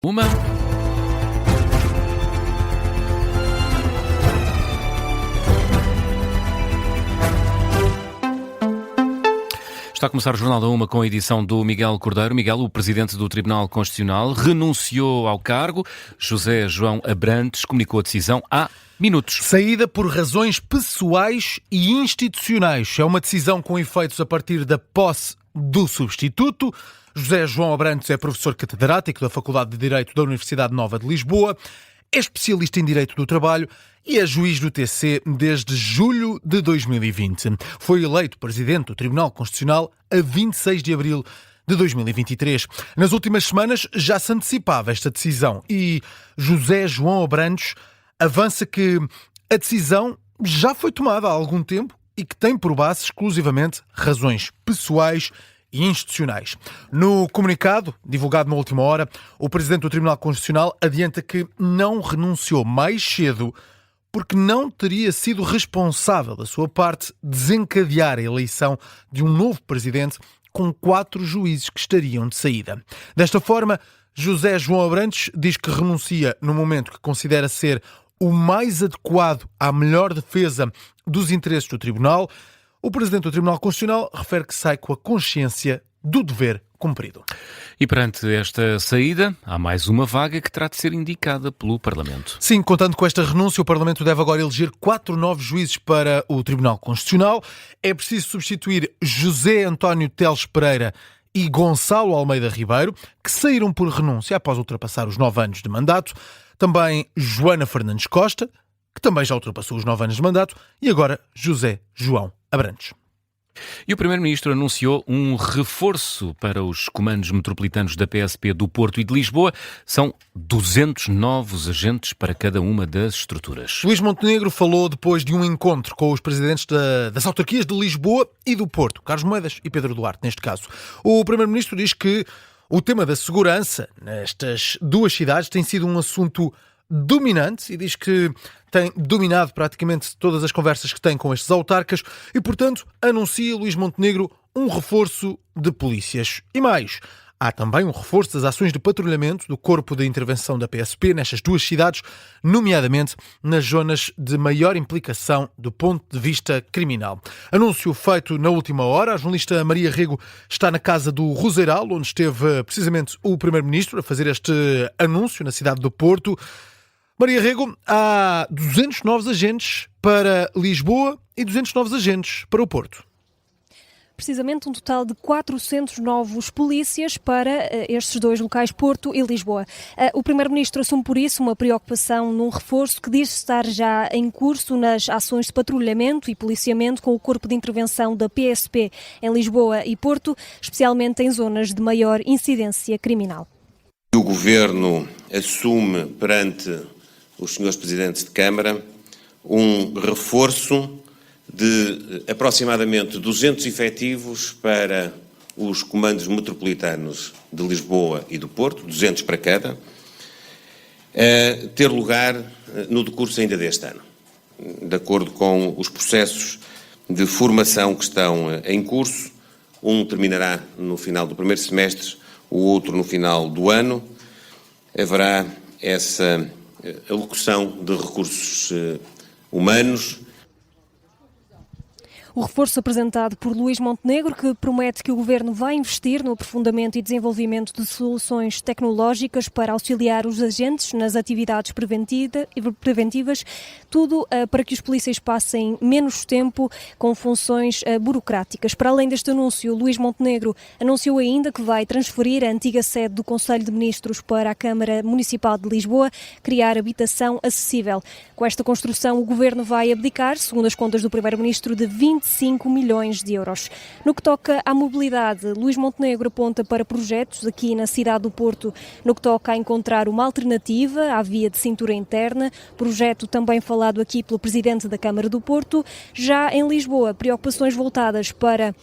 uma. Está a começar o Jornal da Uma com a edição do Miguel Cordeiro. Miguel, o presidente do Tribunal Constitucional, renunciou ao cargo. José João Abrantes comunicou a decisão há minutos. Saída por razões pessoais e institucionais. É uma decisão com efeitos a partir da posse do substituto. José João Abrantes é professor catedrático da Faculdade de Direito da Universidade Nova de Lisboa, é especialista em Direito do Trabalho e é juiz do TC desde julho de 2020. Foi eleito presidente do Tribunal Constitucional a 26 de abril de 2023. Nas últimas semanas já se antecipava esta decisão e José João Abrantes avança que a decisão já foi tomada há algum tempo e que tem por base exclusivamente razões pessoais e institucionais. No comunicado, divulgado na última hora, o presidente do Tribunal Constitucional adianta que não renunciou mais cedo porque não teria sido responsável da sua parte desencadear a eleição de um novo presidente com 4 juízes que estariam de saída. Desta forma, José João Abrantes diz que renuncia no momento que considera ser o mais adequado à melhor defesa dos interesses do Tribunal. O presidente do Tribunal Constitucional refere que sai com a consciência do dever cumprido. E perante esta saída, há mais uma vaga que terá de ser indicada pelo Parlamento. Sim, contando com esta renúncia, o Parlamento deve agora eleger 4 novos juízes para o Tribunal Constitucional. É preciso substituir José António Teles Pereira e Gonçalo Almeida Ribeiro, que saíram por renúncia após ultrapassar os 9 anos de mandato. Também Joana Fernandes Costa, que também já ultrapassou os 9 anos de mandato, e agora José João Abrantes. E o Primeiro-Ministro anunciou um reforço para os comandos metropolitanos da PSP do Porto e de Lisboa. São 200 novos agentes para cada uma das estruturas. Luís Montenegro falou depois de um encontro com os presidentes das autarquias de Lisboa e do Porto, Carlos Moedas e Pedro Duarte, neste caso. O Primeiro-Ministro diz que o tema da segurança nestas duas cidades tem sido um assunto dominante e diz que tem dominado praticamente todas as conversas que tem com estes autarcas e, portanto, anuncia Luís Montenegro um reforço de polícias. E mais, há também um reforço das ações de patrulhamento do Corpo de Intervenção da PSP nestas duas cidades, nomeadamente nas zonas de maior implicação do ponto de vista criminal. Anúncio feito na última hora. A jornalista Maria Rego está na casa do Roseiral, onde esteve precisamente o Primeiro-Ministro a fazer este anúncio na cidade do Porto. Maria Rego, há 200 novos agentes para Lisboa e 200 novos agentes para o Porto. Precisamente um total de 400 novos polícias para estes dois locais, Porto e Lisboa. O Primeiro-Ministro assume por isso uma preocupação num reforço que diz estar já em curso nas ações de patrulhamento e policiamento com o Corpo de Intervenção da PSP em Lisboa e Porto, especialmente em zonas de maior incidência criminal. O Governo assume perante os senhores Presidentes de Câmara um reforço de aproximadamente 200 efetivos para os comandos metropolitanos de Lisboa e do Porto, 200 para cada, a ter lugar no decurso ainda deste ano, de acordo com os processos de formação que estão em curso. Um terminará no final do primeiro semestre, o outro no final do ano. Haverá essa alocação de recursos humanos. O reforço apresentado por Luís Montenegro, que promete que o Governo vai investir no aprofundamento e desenvolvimento de soluções tecnológicas para auxiliar os agentes nas atividades preventivas, tudo para que os polícias passem menos tempo com funções burocráticas. Para além deste anúncio, Luís Montenegro anunciou ainda que vai transferir a antiga sede do Conselho de Ministros para a Câmara Municipal de Lisboa, criar habitação acessível. Com esta construção, o Governo vai abdicar, segundo as contas do Primeiro-Ministro, de 25 milhões de euros. No que toca à mobilidade, Luís Montenegro aponta para projetos aqui na cidade do Porto, no que toca a encontrar uma alternativa à via de cintura interna, projeto também falado aqui pelo Presidente da Câmara do Porto. Já em Lisboa, preocupações voltadas para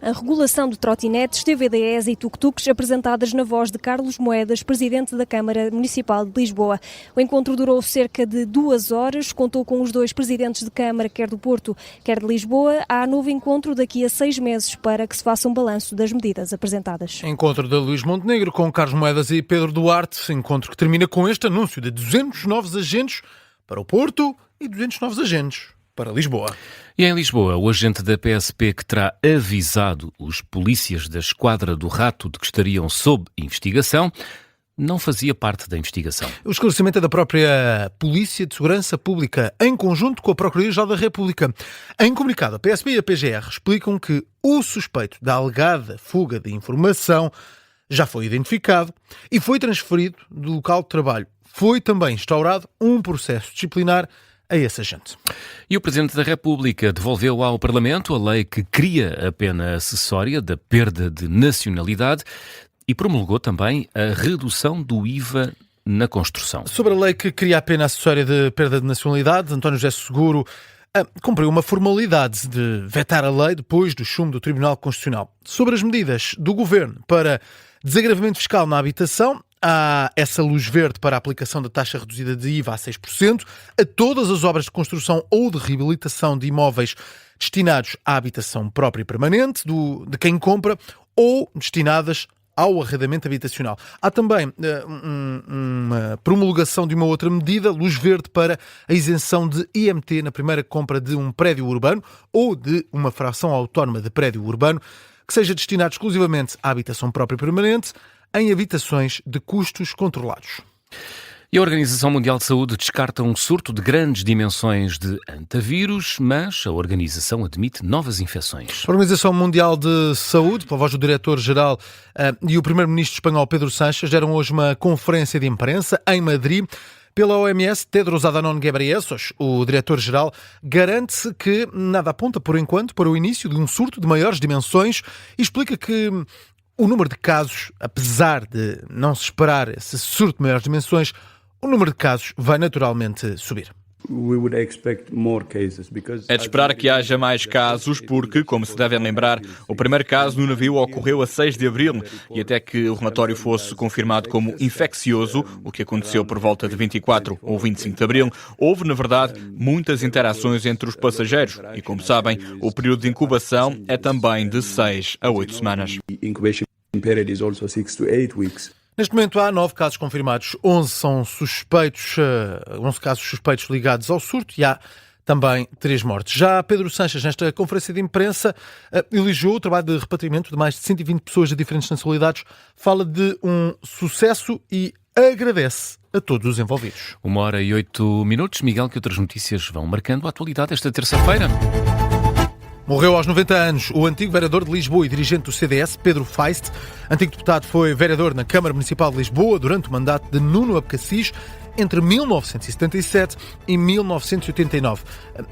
A regulação de trotinetes, TVDs e tuk-tuks apresentadas na voz de Carlos Moedas, presidente da Câmara Municipal de Lisboa. O encontro durou cerca de 2 horas, contou com os 2 presidentes de Câmara, quer do Porto, quer de Lisboa. Há novo encontro daqui a 6 meses para que se faça um balanço das medidas apresentadas. Encontro de Luís Montenegro com Carlos Moedas e Pedro Duarte, encontro que termina com este anúncio de 200 novos agentes para o Porto e 200 novos agentes para Lisboa. E em Lisboa, o agente da PSP que terá avisado os polícias da Esquadra do Rato de que estariam sob investigação, não fazia parte da investigação. O esclarecimento é da própria Polícia de Segurança Pública, em conjunto com a Procuradoria-Geral da República. Em comunicado, a PSP e a PGR explicam que o suspeito da alegada fuga de informação já foi identificado e foi transferido do local de trabalho. Foi também instaurado um processo disciplinar a esse agente. E o Presidente da República devolveu ao Parlamento a lei que cria a pena acessória da perda de nacionalidade e promulgou também a redução do IVA na construção. Sobre a lei que cria a pena acessória de perda de nacionalidade, António José Seguro cumpriu uma formalidade de vetar a lei depois do chumbo do Tribunal Constitucional. Sobre as medidas do Governo para desagravamento fiscal na habitação, há essa luz verde para a aplicação da taxa reduzida de IVA a 6% a todas as obras de construção ou de reabilitação de imóveis destinados à habitação própria e permanente de quem compra ou destinadas ao arrendamento habitacional. Há também uma promulgação de uma outra medida, luz verde para a isenção de IMT na primeira compra de um prédio urbano ou de uma fração autónoma de prédio urbano que seja destinado exclusivamente à habitação própria e permanente em habitações de custos controlados. E a Organização Mundial de Saúde descarta um surto de grandes dimensões de antavírus, mas a organização admite novas infecções. A Organização Mundial de Saúde, pela voz do diretor-geral e o primeiro-ministro espanhol Pedro Sánchez, deram hoje uma conferência de imprensa em Madrid. Pela OMS, Tedros Adhanom Ghebreyesus, o diretor-geral, garante-se que nada aponta, por enquanto, para o início de um surto de maiores dimensões e explica que o número de casos, apesar de não se esperar esse surto de maiores dimensões, o número de casos vai naturalmente subir. É de esperar que haja mais casos porque, como se devem lembrar, o primeiro caso no navio ocorreu a 6 de abril e até que o relatório fosse confirmado como infeccioso, o que aconteceu por volta de 24 ou 25 de abril, houve, na verdade, muitas interações entre os passageiros e, como sabem, o período de incubação é também de 6 a 8 semanas. Neste momento há 9 casos confirmados, 11 são suspeitos, 11 casos suspeitos ligados ao surto e há também 3 mortes. Já Pedro Sánchez, nesta conferência de imprensa, elogiou o trabalho de repatriamento de mais de 120 pessoas de diferentes nacionalidades, fala de um sucesso e agradece a todos os envolvidos. 1h08. Miguel, que outras notícias vão marcando a atualidade esta terça-feira? Morreu aos 90 anos o antigo vereador de Lisboa e dirigente do CDS, Pedro Feist. Antigo deputado, foi vereador na Câmara Municipal de Lisboa durante o mandato de Nuno Abcacis entre 1977 e 1989.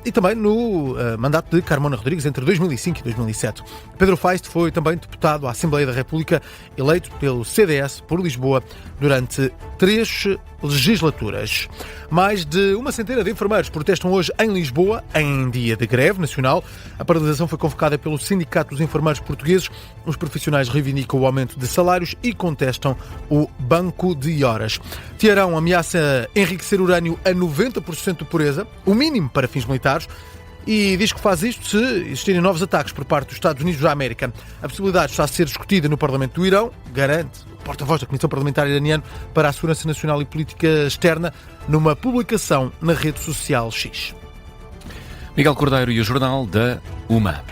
E também no mandato de Carmona Rodrigues entre 2005 e 2007. Pedro Feist foi também deputado à Assembleia da República, eleito pelo CDS por Lisboa durante 3 legislaturas. Mais de uma centena de enfermeiros protestam hoje em Lisboa, em dia de greve nacional. A paralisação foi convocada pelo Sindicato dos Enfermeiros Portugueses. Os profissionais reivindicam o aumento de salários e contestam o banco de horas. Teherão ameaça enriquecer urânio a 90% de pureza, o mínimo para fins militares, e diz que faz isto se existirem novos ataques por parte dos Estados Unidos da América. A possibilidade está a ser discutida no Parlamento do Irão, garante o porta-voz da Comissão Parlamentar Iraniana para a Segurança Nacional e Política Externa, numa publicação na rede social X. Miguel Cordeiro e o Jornal da UMA.